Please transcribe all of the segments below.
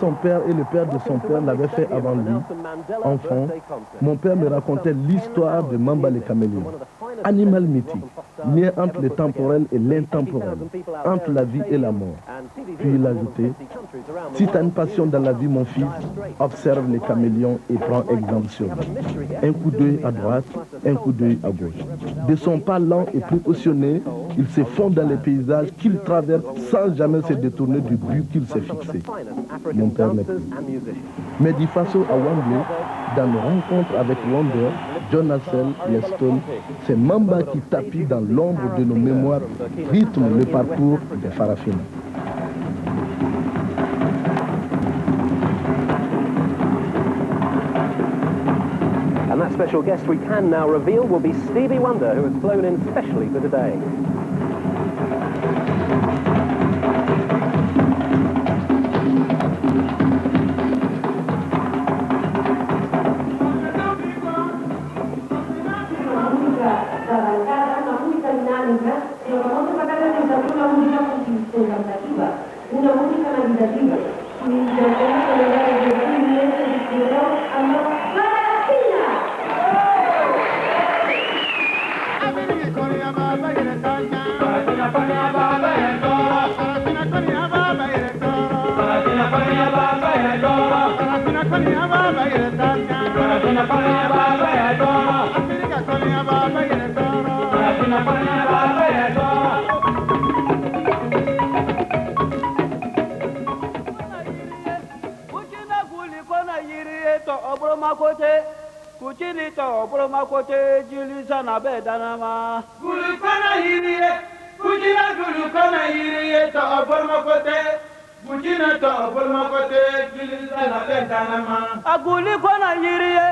son père et le père de son père l'avaient fait avant lui, enfant, mon père me racontait l'histoire de Mamba le caméléon. Animal mythique, lien entre le temporel et l'intemporel, entre la vie et la mort. Puis il ajoutait, si tu as une passion dans la vie, mon fils, observe les caméléons et prends exemple sur lui. Un coup d'œil à droite, un coup d'œil à gauche. De son pas lent et précautionné, il se fond dans les paysages qu'il traverse sans jamais se détourner du but qu'il s'est fixé. Mon père n'est plus. Mais du Faso à Wembley, dans nos rencontres avec Wonder, John Hassell et Stone, c'est Mamba qui tapit dans l'ombre de nos mémoires, rythme le parcours des Farafina. And that special guest we can now reveal will be Stevie Wonder, who has flown in specially for today. Una música meditativa, Kuchini to bromakote jilisa na bedanama. Gulukana yiriye, kuchina gulukana yiriye to bromakote. Kuchina to bromakote jilisa na bedanama. Agulikona yiriye,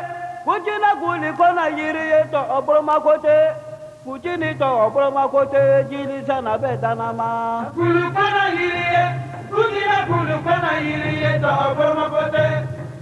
kuchina gulikona yiriye to bromakote. Kuchini to bromakote jilisa na bedanama. Gulukana yiriye, kuchina gulukana yiriye to bromakote.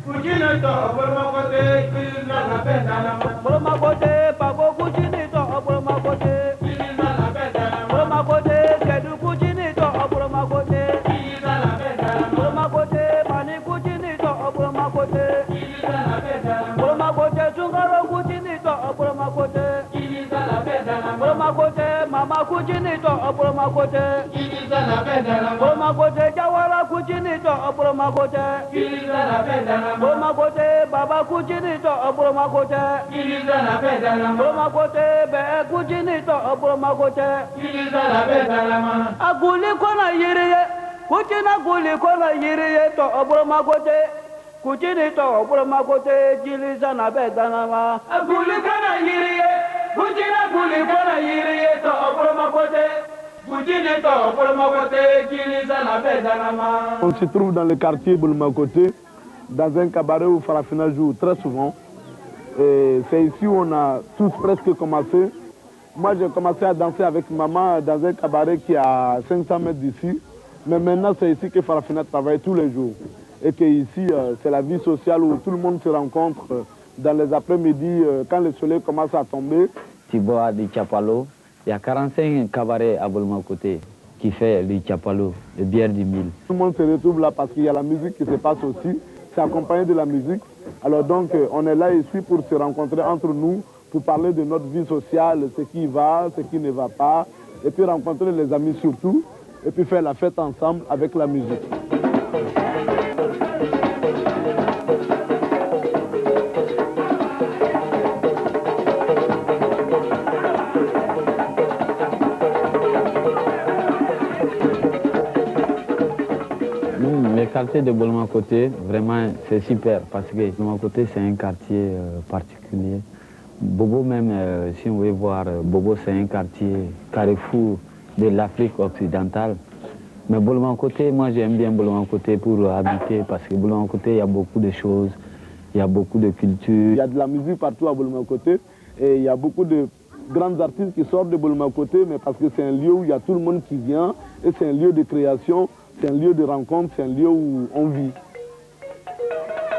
Kuchini to bromakote jilisa na bedanama. Bromakote pako kuchini to bromakote jilisa na bedanama. Bromakote kedu kuchini to bromakote jilisa na bedanama. Bromakote mani kuchini to bromakote jilisa na bedanama. Bromakote sungaro kuchini to bromakote jilisa na bedanama. Bromakote mama kuchini to bromakote jilisa na bedanama. Bromakote jawara kuchini to bromakote jilisa na bedanama. Bromakote baba kuchini to bromakote jilisa na bedanama. Bromakote be kuchini to bromakote jilisa na bedanama. Aguli kona yiriye kuchina guli kona yiriye to bromakote kuchini to bromakote jilisa na bedanama. Aguli kona yiriye kuchina guli kona yiriye to bromakote. On se trouve dans le quartier Bouloumakoté, dans un cabaret où Farafina joue très souvent. C'est ici où on a tous presque commencé. Moi, j'ai commencé à danser avec maman dans un cabaret qui est à 500 mètres d'ici. Mais maintenant, c'est ici que Farafina travaille tous les jours. Et que ici, c'est la vie sociale où tout le monde se rencontre dans les après-midi, quand le soleil commence à tomber. Tiboa du Chapalo. Il y a 45 cabarets à Bouloumakoté qui fait le Chapalo, le bière du mille. Tout le monde se retrouve là parce qu'il y a la musique qui se passe aussi. C'est accompagné de la musique. Alors donc, on est là ici pour se rencontrer entre nous, pour parler de notre vie sociale, ce qui va, ce qui ne va pas, et puis rencontrer les amis surtout, et puis faire la fête ensemble avec la musique. Le quartier de Bouloumakoté, vraiment, c'est super parce que Bouloumakoté, c'est un quartier particulier. Bobo même, si on veut voir, Bobo, c'est un quartier carrefour de l'Afrique occidentale. Mais Bouloumakoté, moi, j'aime bien Bouloumakoté pour habiter parce que Bouloumakoté, il y a beaucoup de choses, il y a beaucoup de culture. Il y a de la musique partout à Bouloumakoté et il y a beaucoup de grands artistes qui sortent de Bouloumakoté, mais parce que c'est un lieu où il y a tout le monde qui vient et c'est un lieu de création. C'est un lieu de rencontre, c'est un lieu où on vit.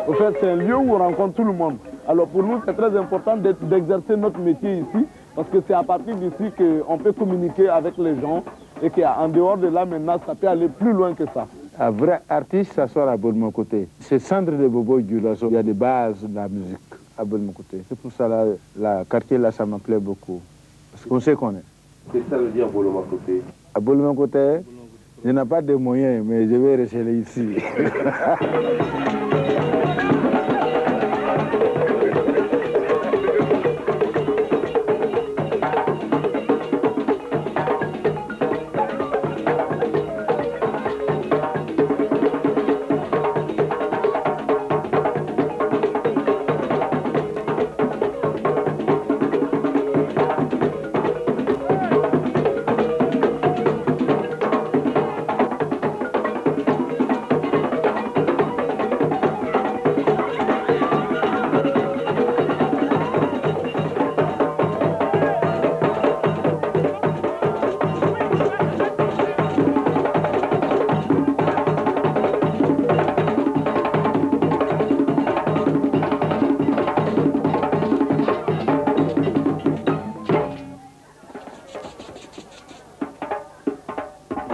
En fait, c'est un lieu où on rencontre tout le monde. Alors pour nous, c'est très important d'exercer notre métier ici, parce que c'est à partir d'ici qu'on peut communiquer avec les gens et qu'en dehors de là, maintenant, ça peut aller plus loin que ça. Un vrai artiste s'asseoir à Bolmakoté. C'est centre de Bobo Dioulasso. Il y a des bases de la musique à Bolmakoté. C'est pour ça le quartier là, ça me plaît beaucoup. Parce qu'on sait qu'on est. Qu'est-ce que ça veut dire Bolmakoté? À Bolmakoté, je n'ai pas de moyens, mais je vais rester ici.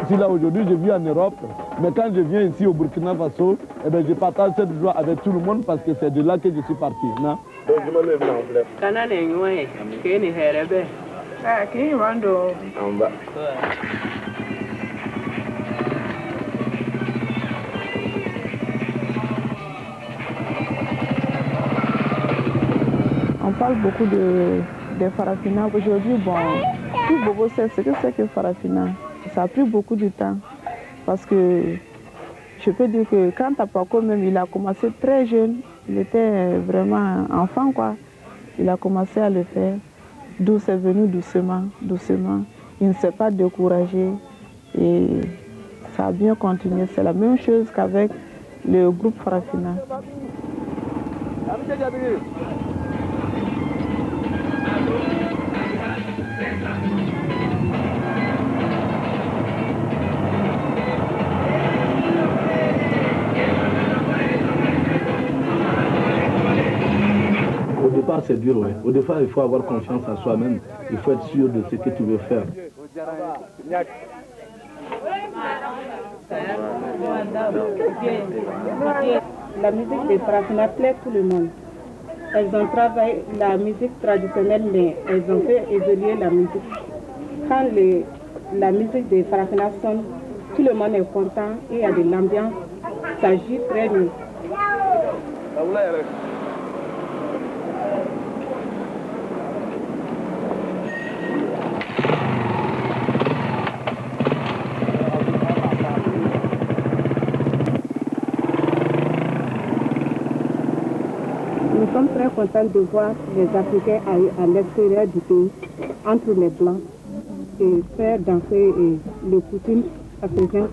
Si là aujourd'hui je vis en Europe, mais quand je viens ici au Burkina Faso, eh bien, je partage cette joie avec tout le monde parce que c'est de là que je suis parti. Non? On parle beaucoup de Farafina. Aujourd'hui, bon, tout Bobo sait ce que c'est que Farafina. Ça a pris beaucoup de temps parce que je peux dire que quand Tapako même, il a commencé très jeune, il était vraiment enfant quoi. Il a commencé à le faire, d'où c'est venu doucement, doucement. Il ne s'est pas découragé et ça a bien continué. C'est la même chose qu'avec le groupe Farafina. Au départ, c'est dur, ouais. Au départ, il faut avoir confiance en soi-même. Il faut être sûr de ce que tu veux faire. La musique des Farafina plaît tout le monde. Elles ont travaillé la musique traditionnelle, mais elles ont fait évoluer la musique. Quand la musique des Farafina sonne, tout le monde est content et il y a de l'ambiance. Ça joue très bien. Nous sommes très contents de voir les Africains à l'extérieur du pays, entre les Blancs, et faire danser le coutume africain.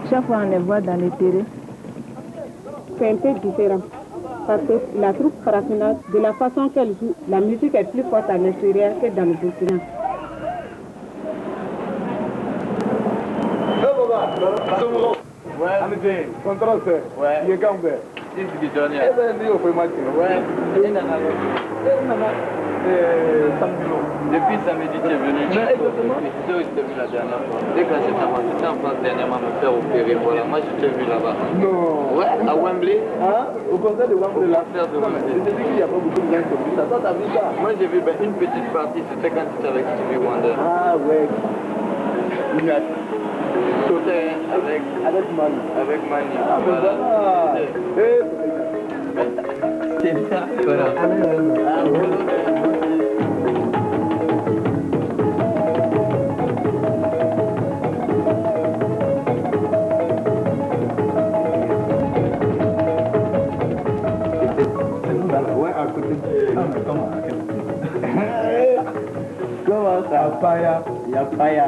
Chaque fois on les voit dans les terrains. C'est un peu différent. Parce que la troupe Farafina, de la façon qu'elle joue, la musique est plus forte à l'extérieur que dans le Burkina. Ouais. Contrôle, c'est. Ouais. Il est quand même. Il est Johnny. Eh bien, lui, on fait match. Ouais. Depuis samedi, tu es venu. Mais exactement. Je t'ai vu la dernière fois. Dès que j'étais en France dernièrement me faire opérer, voilà. Moi, je t'ai vu là-bas. Non. Ouais, à Wembley. Hein? Au concert de Wembley, là. Non, mais je te dis qu'il n'y a pas beaucoup de gens qui ont vu ça. Toi, t'as vu ça? Moi, j'ai vu une petite partie. C'était quand tu étais avec Stevie Wonder. Ah, ouais. Il y a avec Mani. Avec Mani. Ah, mais voilà. C'est bien, voilà. Ouais, à côté de... Ah, mais comment? Comment ça? Paya. Il y a Paya.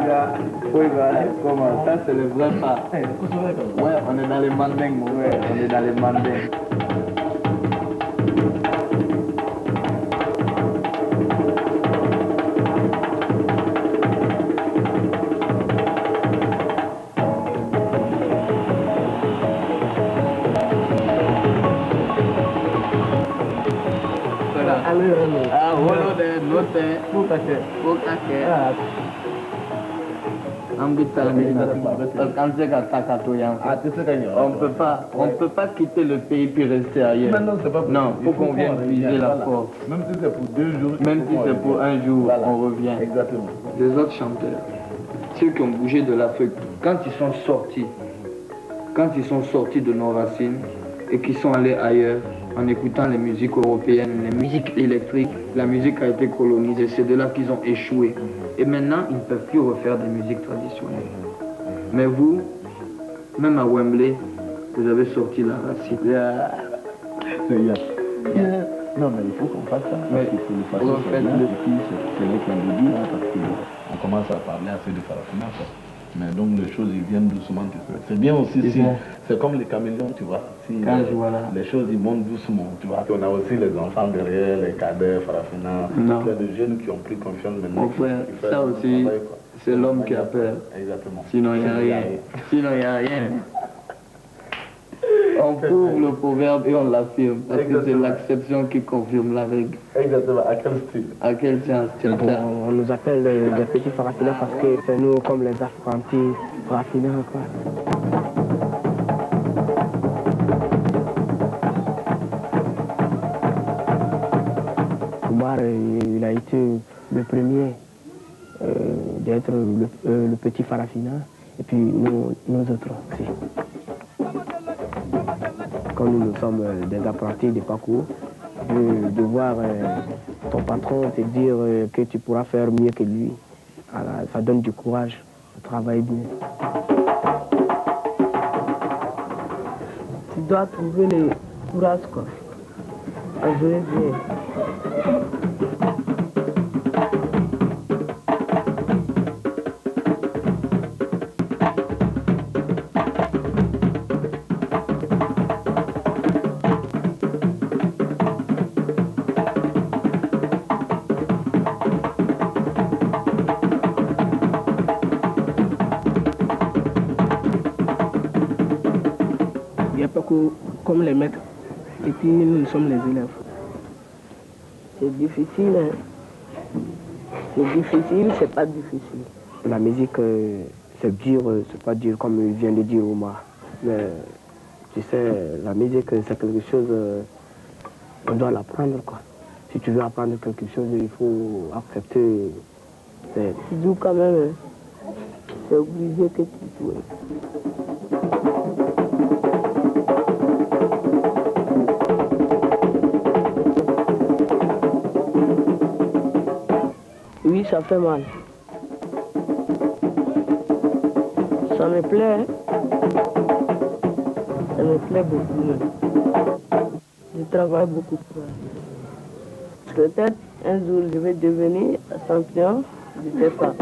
Oui, voilà. Comment? Ça, c'est le vrai pas. Ouais, on est dans les mandingues. Ouais, on est dans les mandingues. On peut pas quitter le pays puis rester ailleurs. Non, faut qu'on vienne puiser la force. Même si c'est pour 2 jours. Même si c'est pour un jour, voilà. On revient. Exactement. Les autres chanteurs, ceux qui ont bougé de l'Afrique, quand ils sont sortis de nos racines et qui sont allés ailleurs en écoutant les musiques européennes, les musiques électriques, la musique a été colonisée, c'est de là qu'ils ont échoué. Et maintenant, ils ne peuvent plus refaire des musiques traditionnelles. Mais vous, même à Wembley, vous avez sorti la racine. Non, mais il faut qu'on fasse ça. Mais c'est là qu'il le dit, parce qu'on commence à parler assez de Farafina. Mais donc les choses ils viennent doucement. C'est bien aussi si c'est comme les caméléons, tu vois. Si les choses ils montent doucement, tu vois. On a aussi les enfants derrière, les cadets, Farafina, il y a des jeunes qui ont pris confiance maintenant. Mon frère, ça aussi, c'est l'homme qui a peur. Exactement. Sinon il n'y a rien. Sinon il n'y a rien. On prouve le proverbe et on l'affirme, parce que c'est l'acception qui confirme la règle. Exactement. À quel style? À quel sens? On nous appelle des petits Farafina parce que c'est nous comme les apprentis Farafina, quoi. Oumar, il a été le premier d'être le petit Farafina, et puis nous autres aussi. Quand nous sommes des apprentis de parcours, de voir ton patron te dire que tu pourras faire mieux que lui, alors, ça donne du courage de travailler bien. Tu dois trouver le courage, quoi, à jouer bien. Comme les maîtres, et puis nous sommes les élèves. C'est difficile, hein. C'est difficile, c'est pas difficile. La musique, c'est dur, c'est pas dur comme il vient de dire Oumar. Mais tu sais, la musique, c'est quelque chose, on doit l'apprendre, quoi. Si tu veux apprendre quelque chose, il faut accepter. Tu joues quand même, hein. C'est obligé que tu joues. Oui, ça fait mal. Ça me plaît, hein? Ça me plaît beaucoup même. Je travaille beaucoup pour ça. Peut-être un jour je vais devenir champion, je ne sais pas.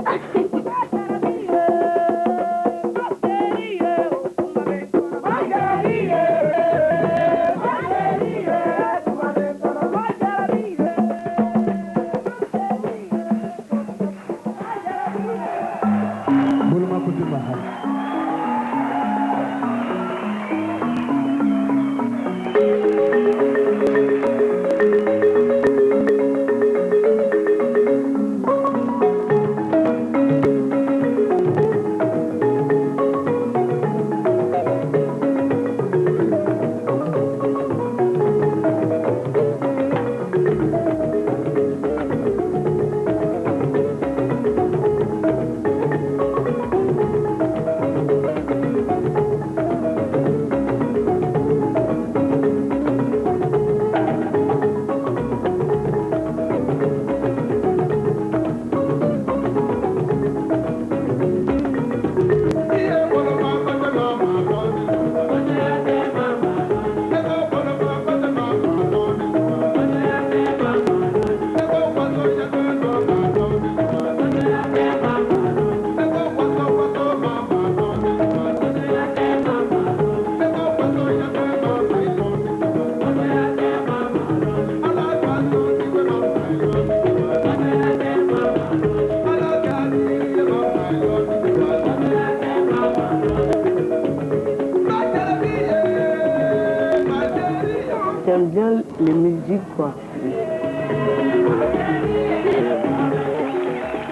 J'aime bien les musiques, quoi. Je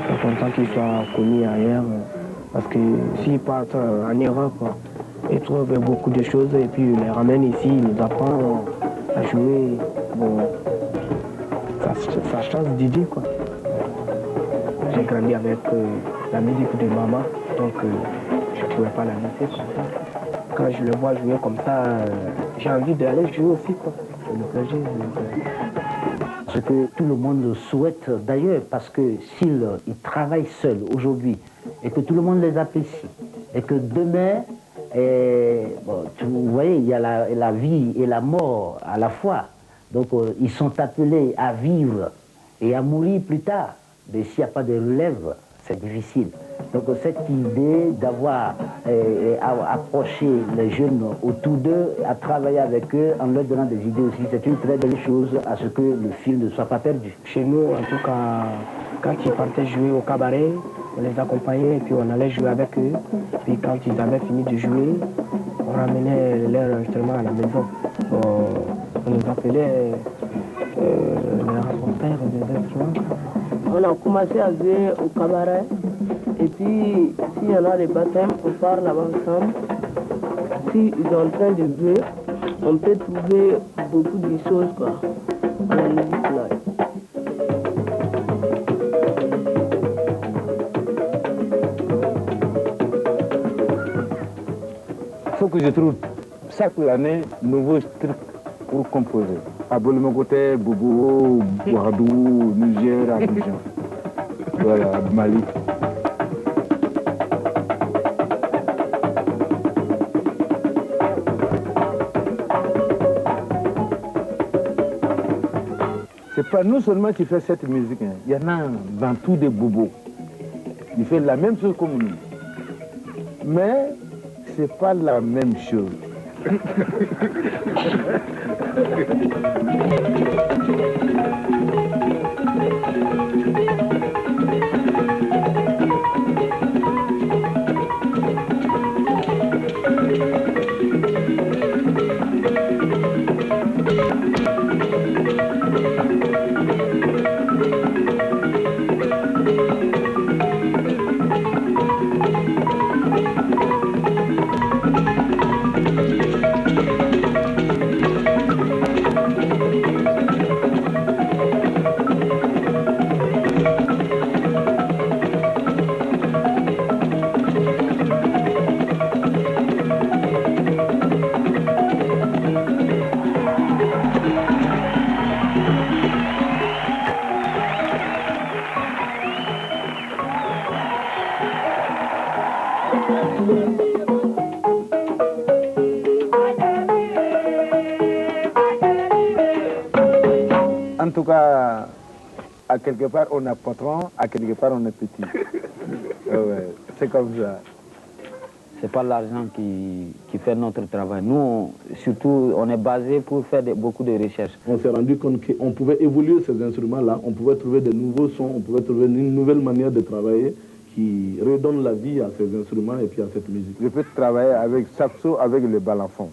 suis content qu'ils soient connus ailleurs, Parce que s'ils partent en Europe, ils trouvent beaucoup de choses et puis ils les ramènent ici, ils nous apprennent à jouer. Bon, ça change d'idée, quoi. J'ai grandi avec la musique de maman, donc je ne pouvais pas la laisser comme ça. Quand je le vois jouer comme ça, j'ai envie d'aller jouer aussi, quoi. Ce que tout le monde souhaite d'ailleurs, parce que s'ils travaillent seuls aujourd'hui, et que tout le monde les apprécie, et que demain, vous voyez, il y a la vie et la mort à la fois. Donc ils sont appelés à vivre et à mourir plus tard. Mais s'il n'y a pas de relève, c'est difficile. Donc cette idée d'avoir approché les jeunes autour d'eux, à travailler avec eux en leur donnant des idées aussi, c'est une très belle chose à ce que le film ne soit pas perdu. Chez nous, en tout cas, quand ils partaient jouer au cabaret, on les accompagnait et puis on allait jouer avec eux. Puis quand ils avaient fini de jouer, on ramenait leur instrument à la maison. On nous appelait les rapporteurs des instruments. On a commencé à jouer au cabaret. Et puis, s'il y en a des baptêmes, on part là-bas ensemble. S'ils sont en train de jouer, on peut trouver beaucoup de choses, quoi, dans la musique là. Il faut que je trouve chaque année nouveau truc pour composer. À Bolimokoté, Bobo, Ouadou, Niger, Abidjan. Voilà, Mali. C'est pas nous seulement qui fait cette musique, hein. Il y en a dans tous des bobos. Ils font la même chose comme nous. Mais c'est pas la même chose. En tout cas, à quelque part on est patron, à quelque part on est petit. Ouais, c'est comme ça. C'est pas l'argent qui fait notre travail. Nous, surtout, on est basé pour faire beaucoup de recherches. On s'est rendu compte qu'on pouvait évoluer ces instruments-là, on pouvait trouver de nouveaux sons, on pouvait trouver une nouvelle manière de travailler qui redonne la vie à ces instruments et puis à cette musique. Je peux travailler avec saxo, avec le balafon.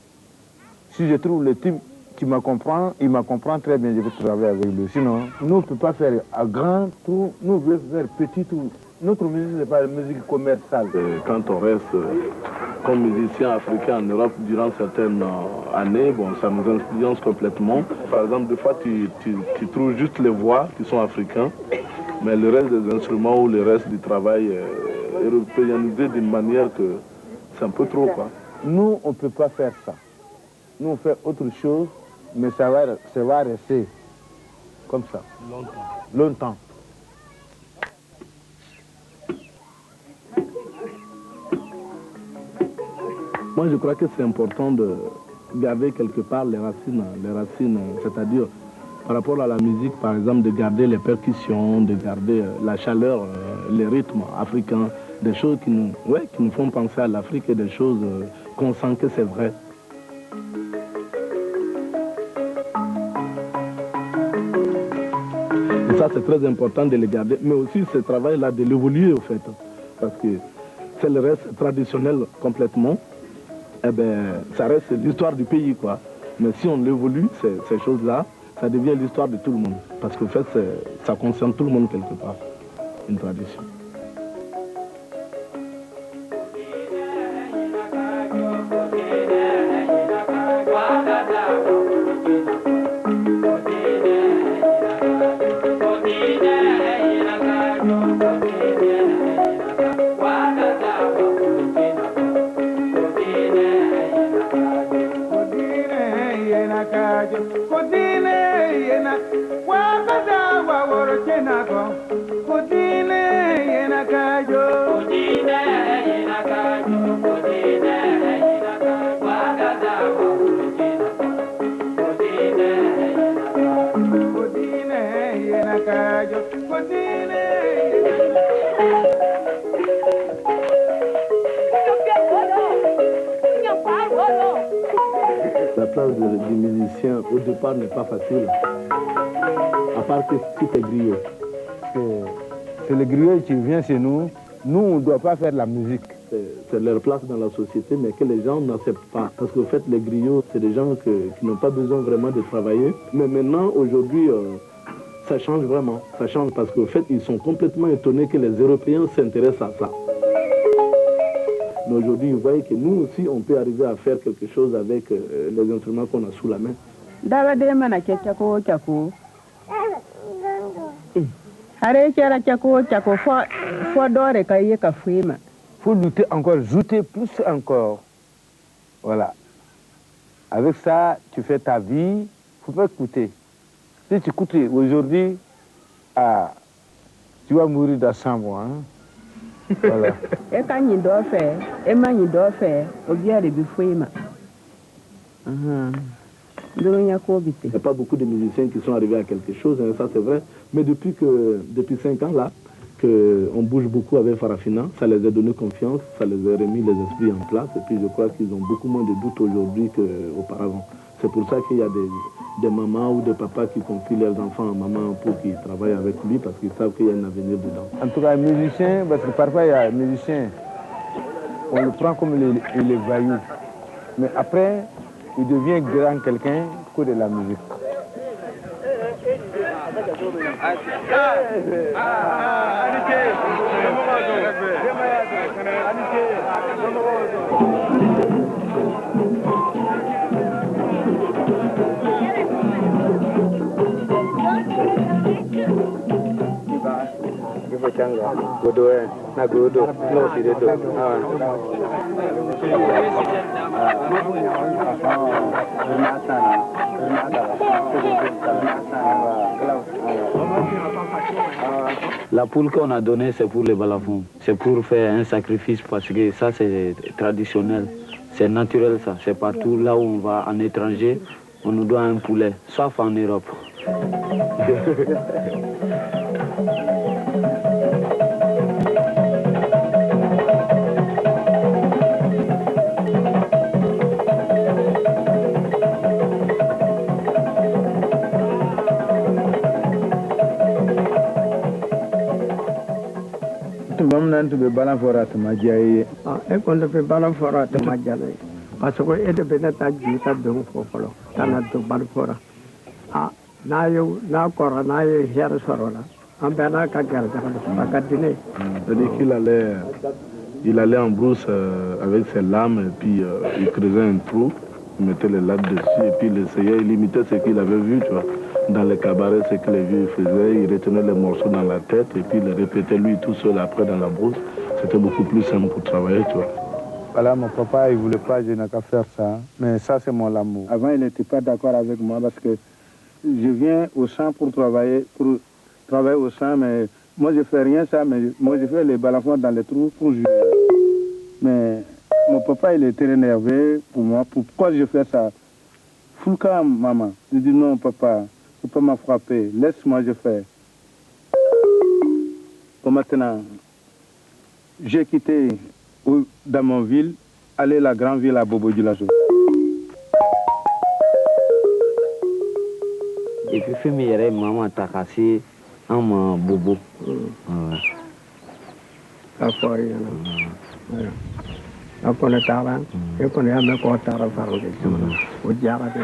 Si je trouve le type qui me comprend, il me comprend très bien, je peux travailler avec lui. Sinon, nous ne pouvons pas faire à grand tour, nous voulons faire petit tour. Notre musique n'est pas une musique commerciale. Quand on reste comme musicien africain en Europe durant certaines années, bon, ça nous influence complètement. Par exemple, des fois, tu trouves juste les voix qui sont africains, mais le reste des instruments ou le reste du travail est européanisé d'une manière que c'est un peu trop, quoi. Nous, on ne peut pas faire ça. Nous, on fait autre chose, mais ça va rester comme ça. Longtemps. Moi, je crois que c'est important de garder quelque part les racines, c'est-à-dire par rapport à la musique, par exemple, de garder les percussions, de garder la chaleur, les rythmes africains, des choses qui nous font penser à l'Afrique et des choses qu'on sent que c'est vrai. Et ça, c'est très important de les garder, mais aussi ce travail-là de l'évoluer, au fait, parce que c'est le reste traditionnel complètement. Eh bien, ça reste l'histoire du pays, quoi. Mais si on l'évolue, ces choses-là, ça devient l'histoire de tout le monde. Parce qu'en fait, ça concerne tout le monde quelque part, une tradition. kajo kudine yena wakaza waworo chenako kudine yena kajo kudine yena kajo kudine yena kajo wakaza waworo chenako kudine yena kajo kudine La place du musicien au départ n'est pas facile, à part que tout est griot. C'est le griot qui vient chez nous. Nous, on ne doit pas faire la musique. C'est leur place dans la société, mais que les gens n'acceptent pas. Parce qu'en fait, les griots, c'est des gens qui n'ont pas besoin vraiment de travailler. Mais maintenant, aujourd'hui, ça change vraiment. Ça change parce qu'en fait, ils sont complètement étonnés que les Européens s'intéressent à ça. Mais aujourd'hui, vous voyez que nous aussi, on peut arriver à faire quelque chose avec les instruments qu'on a sous la main. Faut lutter encore, ajouter plus encore. Voilà. Avec ça, tu fais ta vie. Faut pas écouter. Si tu écoutes aujourd'hui, tu vas mourir dans 100 mois. Hein? Voilà. Il n'y a pas beaucoup de musiciens qui sont arrivés à quelque chose, hein, ça c'est vrai. Mais depuis 5 ans là, qu'on bouge beaucoup avec Farafina, ça les a donné confiance, ça les a remis les esprits en place. Et puis je crois qu'ils ont beaucoup moins de doutes aujourd'hui qu'auparavant. C'est pour ça qu'il y a des mamans ou des papas qui confient leurs enfants à maman pour qu'ils travaillent avec lui parce qu'ils savent qu'il y a un avenir dedans. En tout cas, un musicien, parce que parfois il y a un musicien, on le prend comme il est vaillou. Mais après, il devient grand quelqu'un que de la musique. La poule qu'on a donnée, c'est pour les balafons. C'est pour faire un sacrifice parce que ça, c'est traditionnel. C'est naturel, ça. C'est partout là où on va en étranger, on nous doit un poulet, sauf en Europe. Tu veux balancer ta magie. Et quand tu veux balancer ta magie, parce que tu es bien ta vie, tu as besoin de faire. Tu as besoin de faire. Ah, naïo, naïkora, naïo, hier soir là. En bernard kagal, pas dîner. C'est-à-dire qu'il allait en brousse avec ses lames et puis il creusait un trou, il mettait les lattes dessus et puis il essayait, il imitait ce qu'il avait vu, tu vois. Dans les cabarets, ce que les vieux faisaient, il retenait les morceaux dans la tête et puis il les répétait lui tout seul après dans la brousse. C'était beaucoup plus simple pour travailler, tu vois. Voilà, mon papa, il ne voulait pas, je n'ai qu'à faire ça. Mais ça, c'est mon amour. Avant, il n'était pas d'accord avec moi parce que je viens au champ pour travailler au champ, mais moi, je ne fais rien ça, mais moi, je fais les balafons dans les trous pour jouer. Mais mon papa, il était énervé pour moi. Pourquoi je fais ça? Foulka, maman. Je dis non, papa, il ne faut pas me frapper. Laisse-moi, je fais. Bon, maintenant, j'ai quitté dans mon ville, aller à la grande ville à Bobo Dioulasso. Et puis, je me maman t'a cassé en Bobo. Aku nak taran, aku ni ambil kota Rafael itu, ujar ada.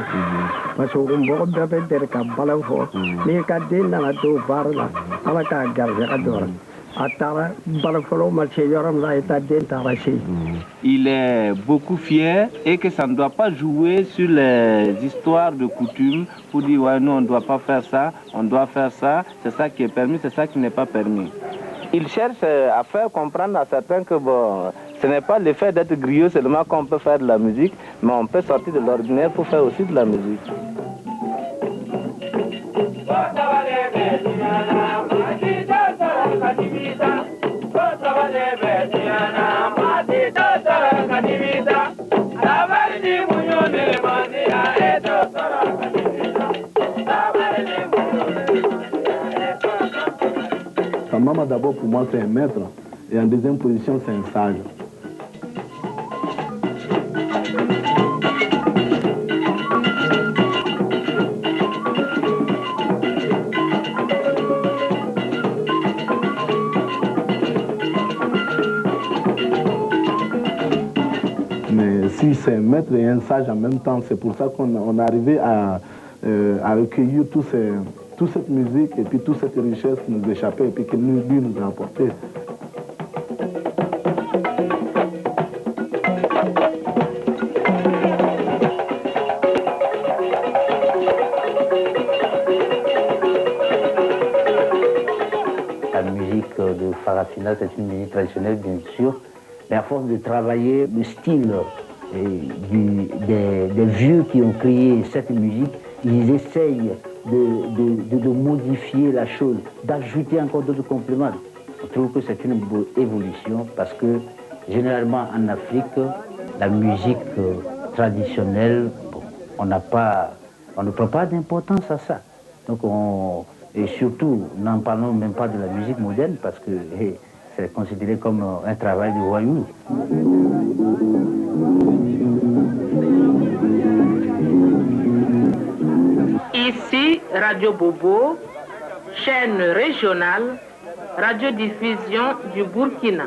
Masuk rumah berapa dari kabalau ho, ni kadin nak tu barla, apa tak garja ador. Atara balafolo machéyoram là est adin tarachi. Il est beaucoup fier et que ça ne doit pas jouer sur les histoires de coutumes pour dire ouais non on ne doit pas faire ça, on doit faire ça, c'est ça qui est permis, c'est ça qui n'est pas permis. Il cherche à faire comprendre à certains que bon, ce n'est pas le fait d'être griot seulement qu'on peut faire de la musique, mais on peut sortir de l'ordinaire pour faire aussi de la musique. Sa maman d'abord pour moi c'est un maître et en deuxième position c'est un sage. Mais si c'est un maître et un sage en même temps, c'est pour ça qu'on est arrivé à recueillir toute cette musique et puis toute cette richesse qui nous échappait et puis que lui nous a apporté. La musique de Farafina, c'est une musique traditionnelle bien sûr, mais à force de travailler le style des vieux qui ont créé cette musique, ils essayent de modifier la chose, d'ajouter encore d'autres compléments. Je trouve que c'est une bonne évolution parce que généralement en Afrique, la musique traditionnelle, bon, on ne prend pas d'importance à ça. Donc et surtout, n'en parlons même pas de la musique moderne parce que c'est considéré comme un travail de voyou. Ici, Radio Bobo, chaîne régionale, radiodiffusion du Burkina.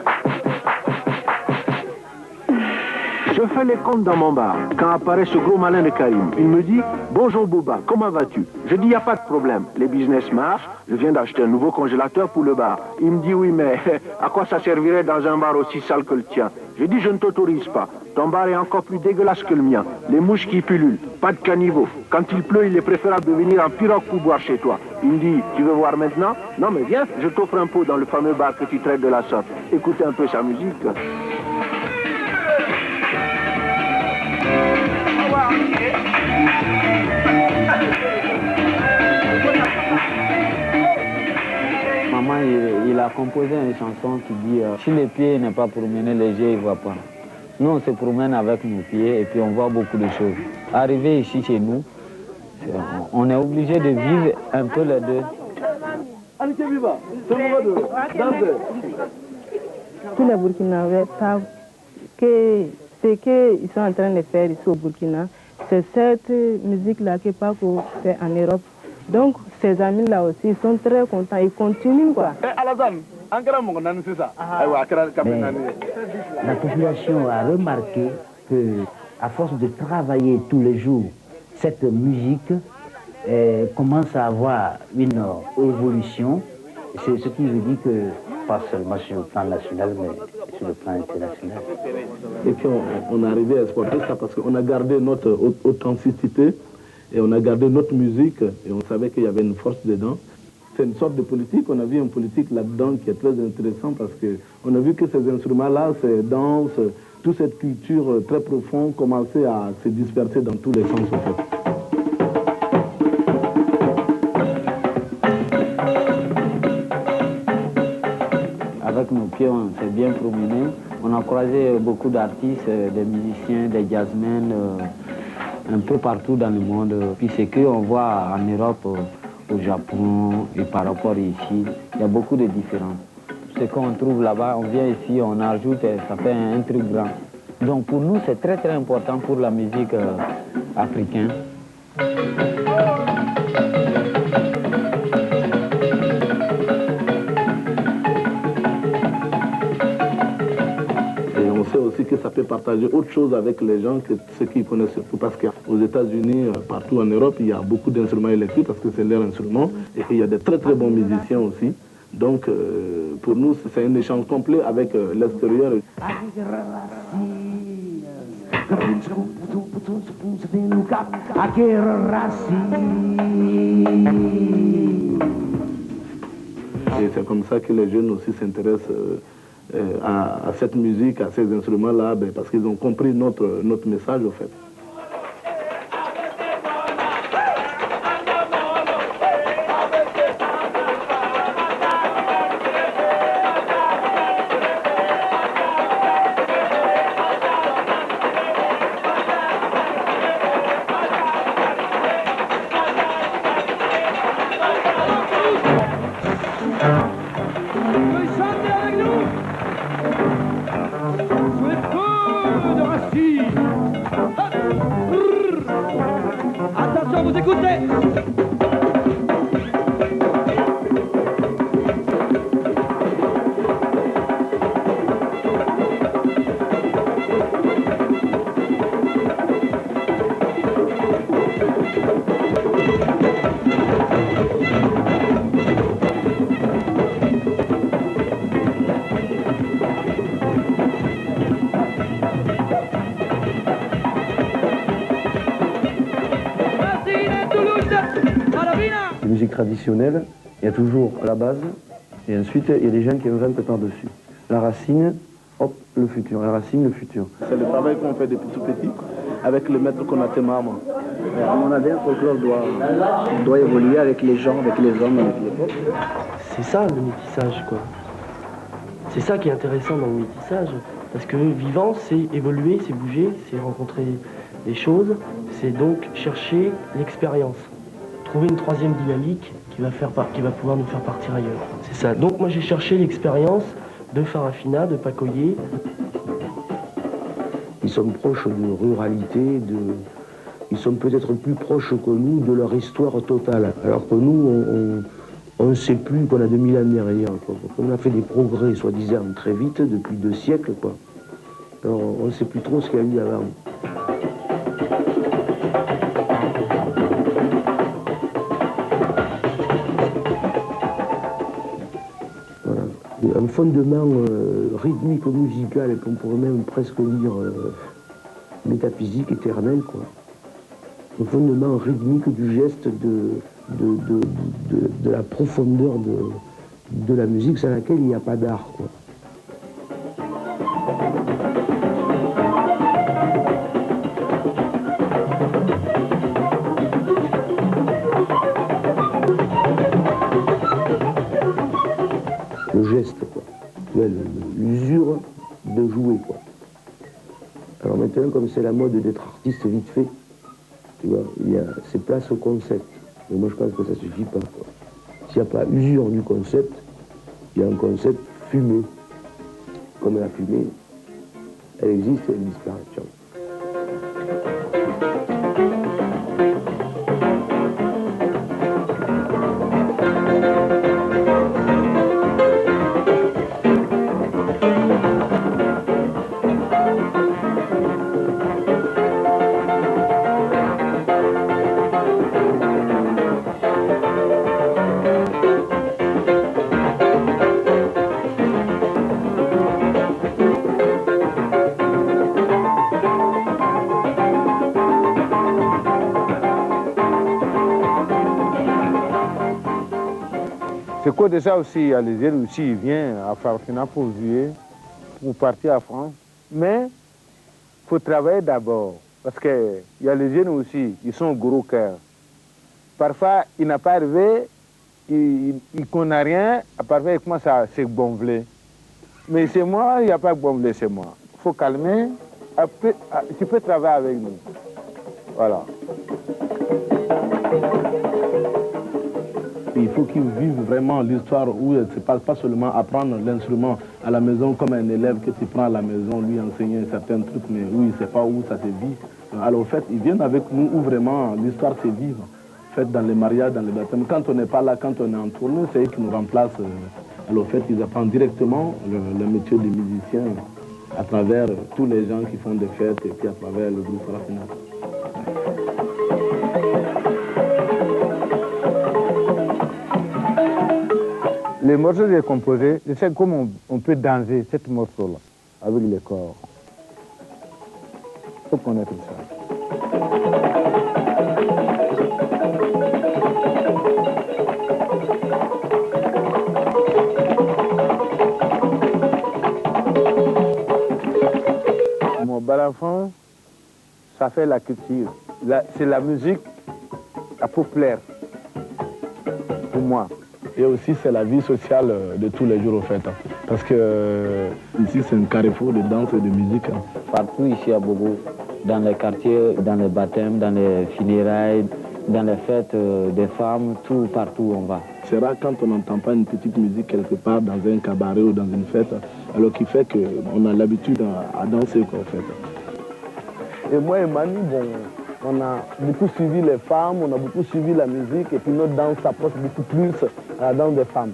Je fais les comptes dans mon bar quand apparaît ce gros malin de Karim. Il me dit « Bonjour Bouba, comment vas-tu » Je dis « Il n'y a pas de problème, les business marchent, je viens d'acheter un nouveau congélateur pour le bar. » Il me dit « Oui, mais à quoi ça servirait dans un bar aussi sale que le tien ?» Je dis « Je ne t'autorise pas. Ton bar est encore plus dégueulasse que le mien. Les mouches qui pullulent, pas de caniveau. Quand il pleut, il est préférable de venir en pirogue pour boire chez toi. » Il me dit « Tu veux voir maintenant ?»« Non mais viens, je t'offre un pot dans le fameux bar que tu traites de la sorte. Écoutez un peu sa musique. » Maman, il a composé une chanson qui dit si les pieds n'est pas pour mener, les yeux ne voient pas. Nous, on se promène avec nos pieds et puis on voit beaucoup de choses. Arrivé ici chez nous, on est obligé de vivre un peu les deux. Tous les Burkinabés savent que ce qu'ils sont en train de faire ici au Burkina, c'est cette musique-là que Paco fait en Europe. Donc, ces amis-là aussi, ils sont très contents, ils continuent quoi. Mais la population a remarqué qu'à force de travailler tous les jours, cette musique commence à avoir une évolution. C'est ce qui veut dire que, pas seulement sur le plan national, mais sur le plan international. Et puis on est arrivé à exporter ça parce qu'on a gardé notre authenticité et on a gardé notre musique et on savait qu'il y avait une force dedans. C'est une sorte de politique, on a vu une politique là-dedans qui est très intéressante parce qu'on a vu que ces instruments-là, ces danses, toute cette culture très profonde commençait à se disperser dans tous les sens en fait. Avec nos pieds, on s'est bien promené. On a croisé beaucoup d'artistes, des musiciens, des jazzmen, un peu partout dans le monde. Puis ce qu'on voit en Europe, au Japon et par rapport ici, il y a beaucoup de différences. Ce qu'on trouve là-bas, on vient ici, on ajoute et ça fait un truc grand. Donc pour nous, c'est très très important pour la musique africaine. On sait aussi que ça peut partager autre chose avec les gens que ceux qui connaissent surtout. Parce qu'aux États-Unis, partout en Europe, il y a beaucoup d'instruments électriques parce que c'est leur instrument. Et il y a de très très bons musiciens aussi. Donc pour nous, c'est un échange complet avec l'extérieur. Et c'est comme ça que les jeunes aussi s'intéressent à cette musique, à ces instruments-là, parce qu'ils ont compris notre message, au fait. Vous écoutez? Traditionnelle, il y a toujours la base, et ensuite il y a des gens qui inventent par-dessus. La racine, hop, le futur. La racine, le futur. C'est le travail qu'on fait depuis tout petit, avec le maître qu'on a Temama. À mon avis, un folklore doit évoluer avec les gens, avec les hommes, avec l'époque. C'est ça le métissage, quoi. C'est ça qui est intéressant dans le métissage. Parce que vivant, c'est évoluer, c'est bouger, c'est rencontrer des choses, c'est donc chercher l'expérience. Trouver une troisième dynamique qui va pouvoir nous faire partir ailleurs. C'est ça. Donc moi j'ai cherché l'expérience de Farafina, de Pacoyer. Ils sont proches de ruralité, ils sont peut-être plus proches que nous de leur histoire totale. Alors que nous, on ne sait plus qu'on a 2000 ans derrière. On a fait des progrès, soi-disant, très vite, depuis 2 siècles. Quoi. Alors on ne sait plus trop ce qu'il y a eu avant. Un fondement rythmique musical qu'on pourrait même presque dire métaphysique, éternel, quoi. Un fondement rythmique du geste, de la profondeur de la musique sans laquelle il n'y a pas d'art, quoi. Le geste, quoi. L'usure de jouer, quoi. Alors maintenant, comme c'est la mode d'être artiste vite fait, tu vois, c'est place au concept. Mais moi, je pense que ça suffit pas, quoi. S'il n'y a pas usure du concept, il y a un concept fumé. Comme la fumée, elle existe et elle disparaît. Ciao. C'est quoi déjà aussi, il y a les jeunes aussi, ils viennent à Farafina pour jouer, pour partir à France. Mais il faut travailler d'abord, parce qu'il y a les jeunes aussi, ils sont gros cœur. Parfois, il n'a pas arrivé, il ne connaît rien, parfois il commence à se gonfler. Mais c'est moi, il n'y a pas de gonfler, c'est moi. Il faut calmer, après, tu peux travailler avec nous. Voilà. Il faut qu'ils vivent vraiment l'histoire où il ne se passe pas seulement apprendre l'instrument à la maison comme un élève que tu prends à la maison, lui enseigner certains trucs, mais où il ne sait pas où ça se vit. Alors en fait, ils viennent avec nous où vraiment l'histoire se vive. Faite dans les mariages, dans les baptêmes. Quand on n'est pas là, quand on est en tournée, c'est eux qui nous remplacent. Alors en fait, ils apprennent directement le métier de musicien à travers tous les gens qui font des fêtes et puis à travers le groupe Farafina. Les morceaux que j'ai composés, je sais comment on peut danser cette morceau-là avec les corps. Il faut connaître ça. Mon balafon, ça fait la culture. C'est la musique populaire pour moi. Et aussi, c'est la vie sociale de tous les jours, au fait. Parce que ici, c'est un carrefour de danse et de musique. Partout ici à Bobo, dans les quartiers, dans les baptêmes, dans les funérailles, dans les fêtes des femmes, tout, partout on va. C'est rare quand on n'entend pas une petite musique quelque part dans un cabaret ou dans une fête, alors qui fait qu'on a l'habitude à danser, quoi, en fait. Et moi et Manu, bon, on a beaucoup suivi les femmes, on a beaucoup suivi la musique et puis notre danse s'approche beaucoup plus à la danse des femmes.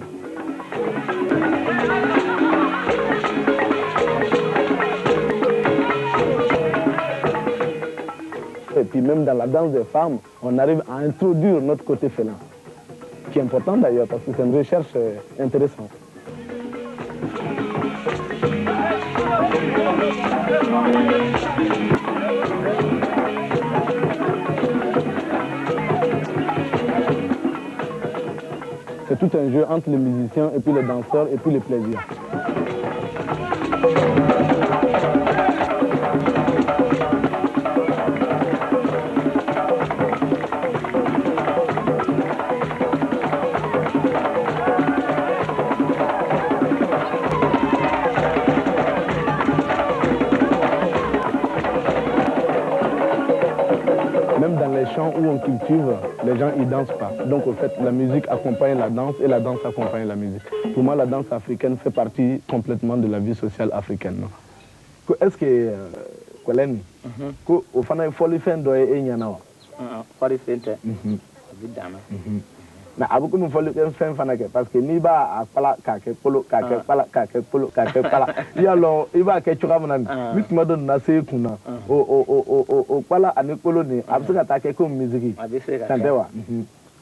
Et puis même dans la danse des femmes, on arrive à introduire notre côté félin, qui est important d'ailleurs parce que c'est une recherche intéressante. C'est tout un jeu entre les musiciens et puis les danseurs et puis les plaisirs. Où on cultive, les gens ils dansent pas. Donc au fait, la musique accompagne la danse et la danse accompagne la musique. Pour moi, la danse africaine fait partie complètement de la vie sociale africaine. Est-ce que Koleni, au final il faut le faire dans les Enyana? Mais avec nous il faut le faire parce que ni ba à pala kake polo kake pala kake polo kake pala. Il y a alors il va quelque chose comme ça. Vite me donne na se kuna. O pala ane polo ni. Absaka take comme musique. Santewa.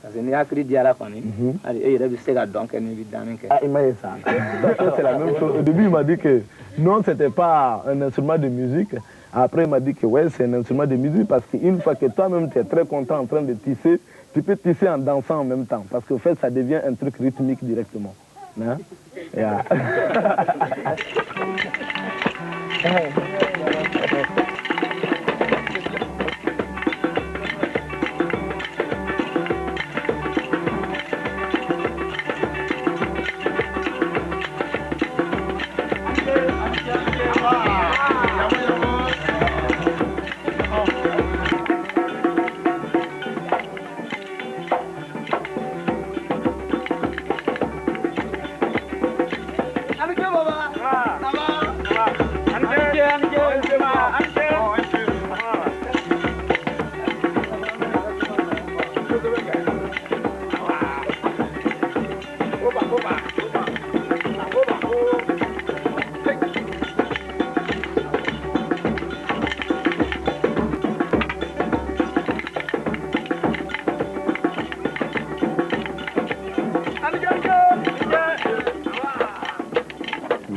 Parce que ni akri diara koni. Allez il reste que donc ni vidane que. Ah il m'a dit ça. C'est la même chose. Au début il m'a dit que non c'était pas un instrument de musique. Après il m'a dit que ouais c'est un instrument de musique parce qu'une fois que toi-même tu es très content en train de tisser. Tu peux tisser en dansant en même temps, parce qu'au fait, ça devient un truc rythmique directement. Hein? Yeah.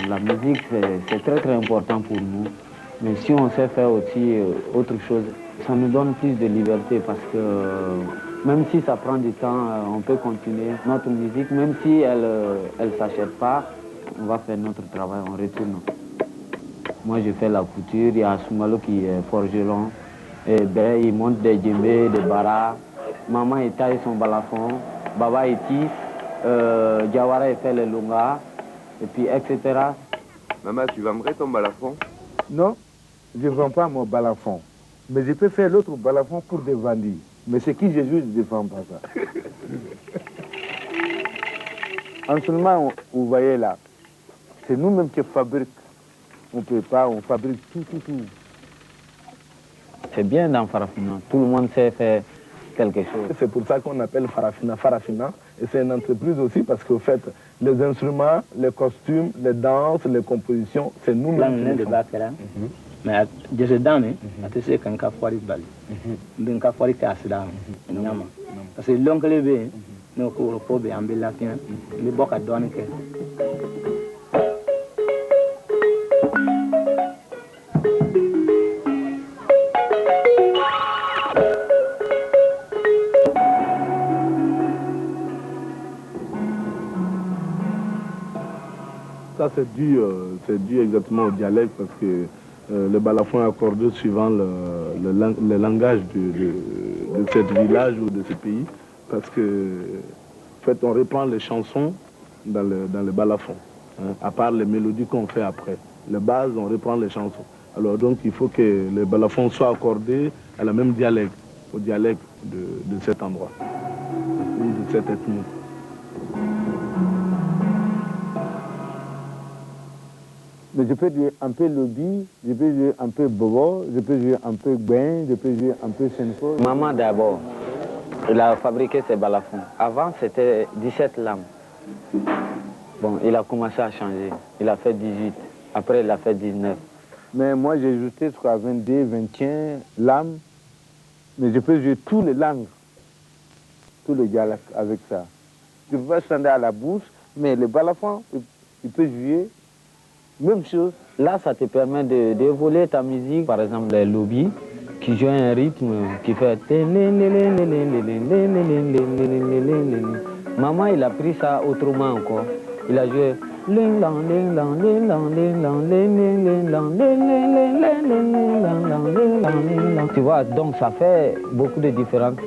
La musique, c'est très important pour nous. Mais si on sait faire aussi autre chose, ça nous donne plus de liberté parce que même si ça prend du temps, on peut continuer notre musique. Même si elle ne s'achète pas, on va faire notre travail, on retourne. Moi, je fais la couture, il y a Soumalo qui est forgeron. Et ben, il monte des djembés, des baras. Maman, il taille son balafon. Baba, il tisse. Diawara, il fait les longas. Et puis, etc. Maman, tu vendrais ton balafon? Non, je ne vends pas mon balafon. Mais je peux faire l'autre balafon pour des vendus. Mais c'est qui Jésus ne défend pas ça. En ce moment, vous voyez là, c'est nous-mêmes qui fabriquons. On ne peut pas, on fabrique tout. C'est bien dans Farafina. Tout le monde sait faire quelque chose. C'est pour ça qu'on appelle Farafina Farafina. Et c'est une entreprise aussi parce qu'au fait, les instruments, les costumes, les danses, les compositions, c'est nous-mêmes qui les faisons. Mais je suis dans les sais qu'un cafouari bali. Un cafouari casse là. Parce que l'oncle est bien, nous courons pour bien embellir, mais beaucoup à donner. Ça, c'est dû exactement au dialecte parce que le balafon est accordé suivant le langage de ce village ou de ce pays. Parce que, en fait, on reprend les chansons dans le balafon, hein, à part les mélodies qu'on fait après. Les bases, on reprend les chansons. Alors donc, il faut que le balafon soit accordé à la même dialecte, au dialecte de cet endroit, ou de cette ethnie. Mais je peux jouer un peu lobby, je peux jouer un peu bobo, je peux jouer un peu gben, je peux jouer un peu senfo. Maman d'abord, il a fabriqué ses balafons. Avant, c'était 17 lames. Bon, il a commencé à changer. Il a fait 18. Après, il a fait 19. Mais moi, j'ai ajouté jusqu'à 22, 21 lames. Mais je peux jouer tous les langues, tous les dialectes avec ça. Je peux pas chanter à la bouche, mais le balafon, il peut jouer. Même chose. Là, ça te permet d'évoluer ta musique. Par exemple, les lobbies qui jouent un rythme qui fait... Maman, il a pris ça autrement encore. Il a joué... Tu vois, donc ça fait beaucoup de différences.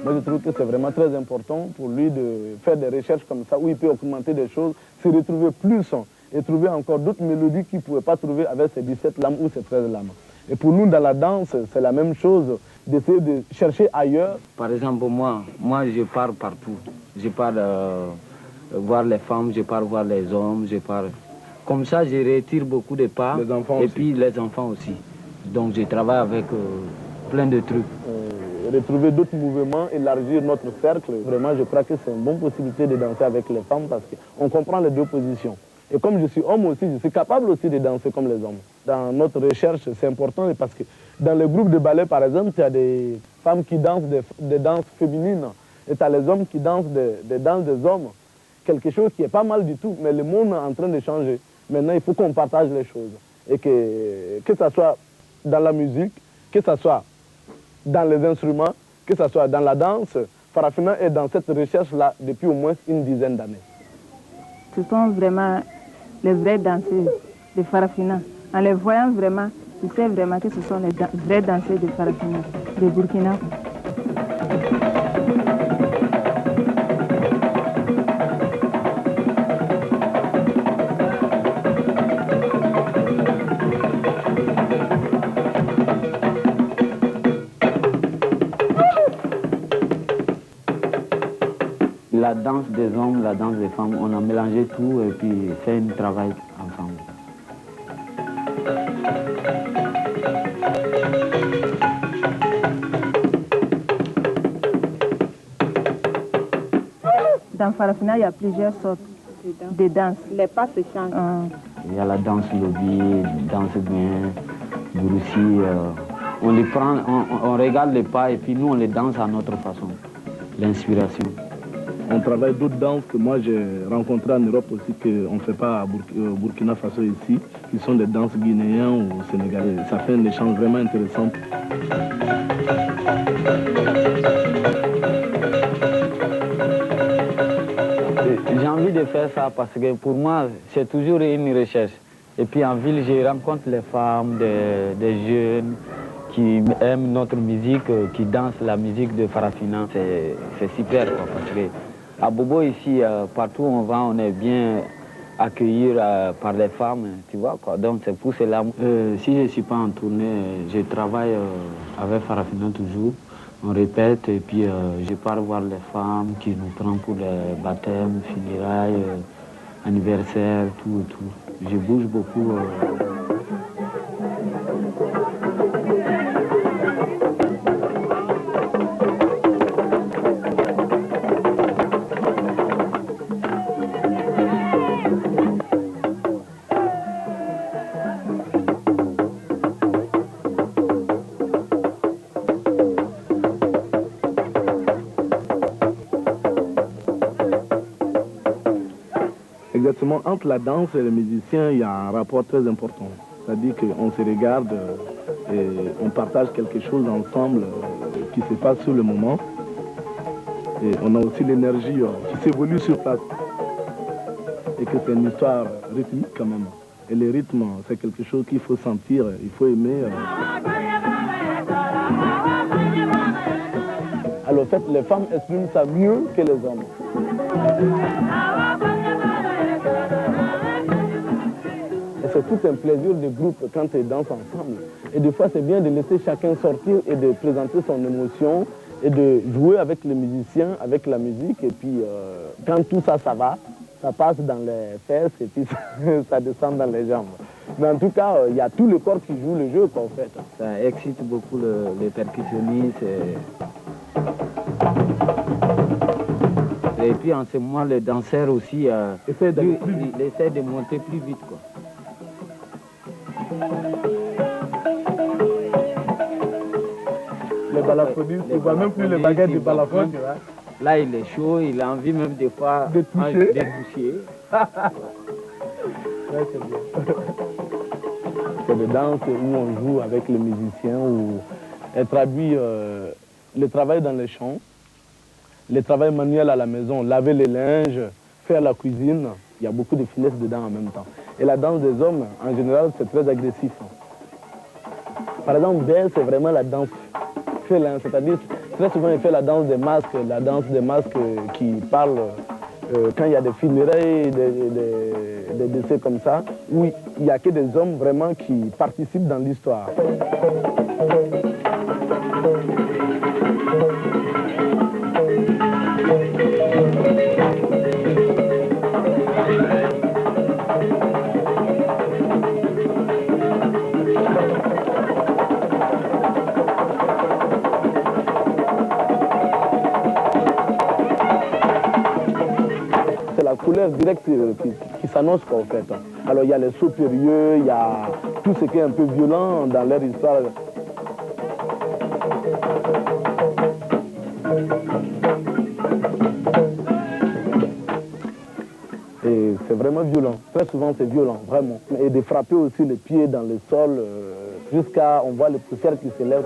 Moi, je trouve que c'est vraiment très important pour lui de faire des recherches comme ça, où il peut augmenter des choses, se retrouver plus et trouver encore d'autres mélodies qu'il ne pouvait pas trouver avec ses 17 lames ou ses 13 lames. Et pour nous, dans la danse, c'est la même chose, d'essayer de chercher ailleurs. Par exemple, moi, je pars partout. Je pars voir les femmes, je pars voir les hommes, je pars... Comme ça, je retire beaucoup de pas. Les enfants et aussi. Puis les enfants aussi. Donc, je travaille avec plein de trucs. Retrouver d'autres mouvements, élargir notre cercle. Vraiment, je crois que c'est une bonne possibilité de danser avec les femmes parce qu'on comprend les deux positions. Et comme je suis homme aussi, je suis capable aussi de danser comme les hommes. Dans notre recherche, c'est important parce que dans les groupes de ballet, par exemple, il y a des femmes qui dansent des danses féminines et tu as les hommes qui dansent des danses des hommes. Quelque chose qui est pas mal du tout, mais le monde est en train de changer. Maintenant, il faut qu'on partage les choses. Et que ce soit dans la musique, que ce soit dans les instruments, que ce soit dans la danse, Farafina est dans cette recherche-là depuis au moins une dizaine d'années. Ce sont vraiment les vrais danseurs de Farafina. En les voyant vraiment, tu sais vraiment que ce sont les vrais danseurs de Farafina, de Burkina. La danse des hommes, la danse des femmes, on a mélangé tout et puis fait un travail ensemble. Dans Farafina, il y a plusieurs sortes de danses. Les pas se changent. Il y a la danse lobby, danse bien, bourussi. On les prend, on regarde les pas et puis nous on les danse à notre façon. L'inspiration. On travaille d'autres danses que moi j'ai rencontrées en Europe aussi, qu'on ne fait pas à Burkina Faso ici, qui sont des danses guinéennes ou sénégalais. Ça fait un échange vraiment intéressant. J'ai envie de faire ça parce que pour moi, c'est toujours une recherche. Et puis en ville, je rencontre les femmes, des jeunes qui aiment notre musique, qui dansent la musique de Farafina. C'est super quoi, parce que à Bobo ici, partout où on va, on est bien accueilli par les femmes, tu vois quoi. Donc c'est pour cela. Si je ne suis pas en tournée, je travaille avec Farafina toujours. On répète et puis je pars voir les femmes qui nous prennent pour les baptêmes, funérailles, anniversaires, tout et tout. Je bouge beaucoup. Exactement, entre la danse et les musiciens, il y a un rapport très important. C'est-à-dire qu'on se regarde et on partage quelque chose ensemble qui se passe sur le moment. Et on a aussi l'énergie qui s'évolue sur place. Et que c'est une histoire rythmique quand même. Et le rythme, c'est quelque chose qu'il faut sentir, il faut aimer. Alors en fait, les femmes expriment ça mieux que les hommes. C'est tout un plaisir de groupe quand ils dansent ensemble. Et des fois, c'est bien de laisser chacun sortir et de présenter son émotion et de jouer avec les musiciens, avec la musique. Et puis, quand tout ça, ça va, ça passe dans les fesses et puis ça descend dans les jambes. Mais en tout cas, il y a tout le corps qui joue le jeu en fait. Ça excite beaucoup les percussionnistes. Et puis en ce moment, les danseurs aussi, ils essaient de monter plus vite, quoi. Les balafonies, tu vois même plus les baguettes du balafon, tu vois. Là, il est chaud, il a envie même des fois de toucher. Ouais, c'est bien. C'est des danses où on joue avec les musiciens, où elle traduit le travail dans les champs, le travail manuel à la maison, laver les linges, faire la cuisine. Il y a beaucoup de finesse dedans en même temps. Et la danse des hommes, en général, c'est très agressif. Par exemple, Belle, c'est vraiment la danse félin, c'est-à-dire, très souvent, il fait la danse des masques qui parle quand il y a des funérailles, des décès comme ça, où il n'y a que des hommes vraiment qui participent dans l'histoire. C'est la couleur directe qui s'annonce en fait. Alors il y a les sauts périlleux, il y a tout ce qui est un peu violent dans leur histoire. Et c'est vraiment violent, très souvent c'est violent, vraiment. Et de frapper aussi les pieds dans le sol, jusqu'à, on voit les poussières qui se lèvent.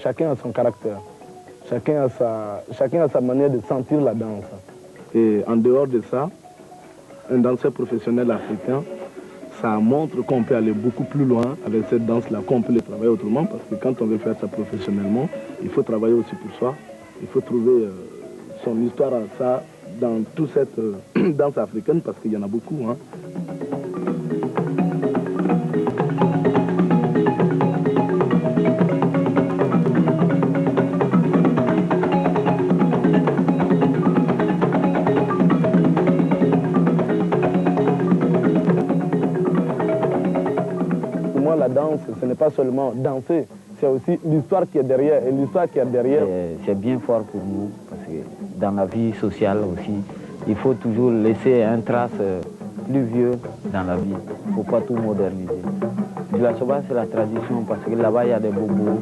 Chacun a son caractère, chacun a sa manière de sentir la danse. Et en dehors de ça, un danseur professionnel africain, ça montre qu'on peut aller beaucoup plus loin avec cette danse-là, qu'on peut le travailler autrement, parce que quand on veut faire ça professionnellement, il faut travailler aussi pour soi, il faut trouver son histoire à ça dans toute cette danse africaine, parce qu'il y en a beaucoup. Hein. La danse, ce n'est pas seulement danser, c'est aussi l'histoire qui est derrière. Et l'histoire qui est derrière... C'est bien fort pour nous, parce que dans la vie sociale aussi, il faut toujours laisser un trace plus vieux dans la vie. Il ne faut pas tout moderniser. La Soba, c'est la tradition, parce que là-bas, il y a des bobos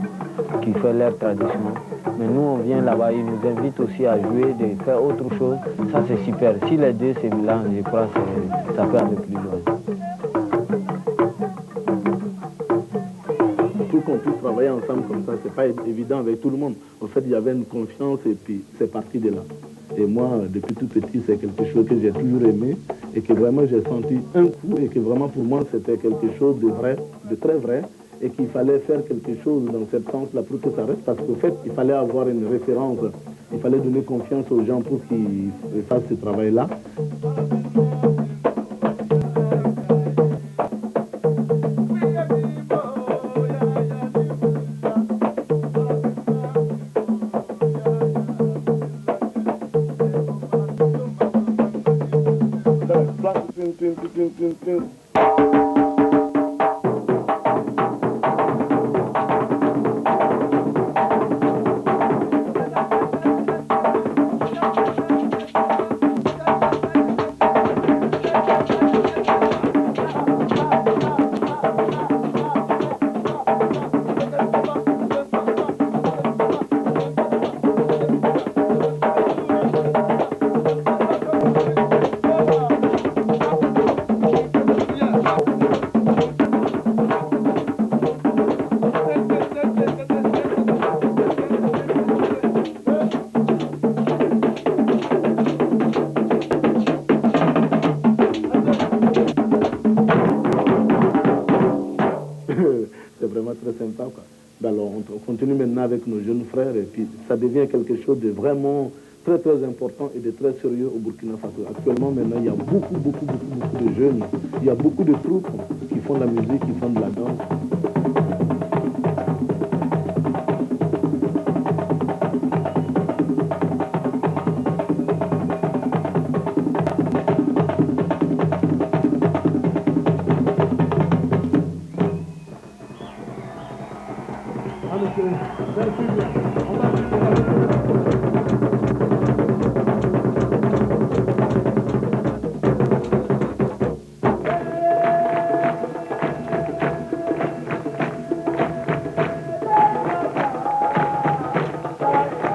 qui font leur tradition. Mais nous, on vient là-bas, ils nous invitent aussi à jouer, de faire autre chose. Ça, c'est super. Si les deux se mélangent, je crois que ça peut aller plus loin. Pour qu'on puisse travailler ensemble comme ça, c'est pas évident avec tout le monde. En fait, il y avait une confiance et puis c'est parti de là. Et moi, depuis tout petit, c'est quelque chose que j'ai toujours aimé et que vraiment j'ai senti un coup et que vraiment pour moi, c'était quelque chose de vrai, de très vrai et qu'il fallait faire quelque chose dans ce sens-là pour que ça reste parce qu'au fait, il fallait avoir une référence, il fallait donner confiance aux gens pour qu'ils fassent ce travail-là. très sympa, quoi. Alors, on continue maintenant avec nos jeunes frères et puis ça devient quelque chose de vraiment très très important et de très sérieux au Burkina Faso. Actuellement, maintenant, il y a beaucoup de jeunes, il y a beaucoup de troupes qui font de la musique, qui font de la danse.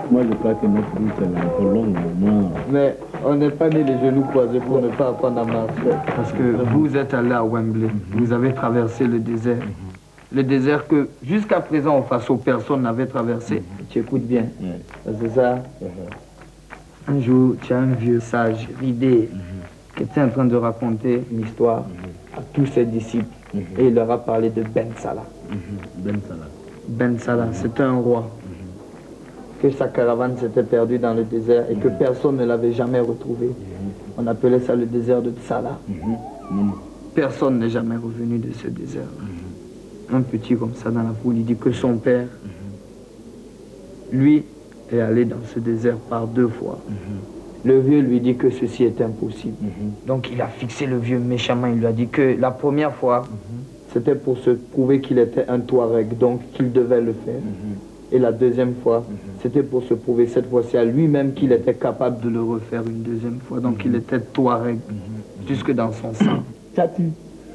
Moi, je crois que notre route est encore longue. Mais on n'est pas mis les genoux croisés pour ne pas apprendre à marcher. Parce que vous êtes allé à Wembley, vous avez traversé le désert. Le désert que jusqu'à présent au Faso, personne n'avait traversé. Tu écoutes bien. C'est ça. Un jour, tu as un vieux sage ridé qui était en train de raconter une histoire à tous ses disciples. Et il leur a parlé de Ben Salah. Ben Salah, c'était un roi. Que sa caravane s'était perdue dans le désert et que personne ne l'avait jamais retrouvé. On appelait ça le désert de Salah. Personne n'est jamais revenu de ce désert. Un petit comme ça dans la foule, il dit que son père, lui, est allé dans ce désert par 2 fois. Le vieux lui dit que ceci est impossible. Donc il a fixé le vieux méchamment, il lui a dit que la première fois, c'était pour se prouver qu'il était un Touareg, donc qu'il devait le faire. Et la deuxième fois, c'était pour se prouver cette fois-ci à lui-même qu'il était capable de le refaire une deuxième fois. Donc il était Touareg, jusque dans son sang.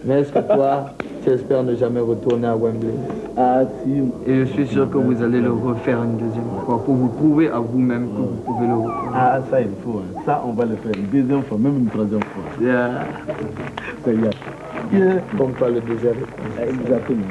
Mais est-ce que toi, tu espères ne jamais retourner à Wembley? Ah si. Et je suis sûr que vous allez le refaire une deuxième fois, pour vous prouver à vous-même que vous pouvez le refaire. Ah ça il faut, hein. Ça on va le faire une deuxième fois, même une troisième fois. Ça y est. Comme toi le désert. Exactement.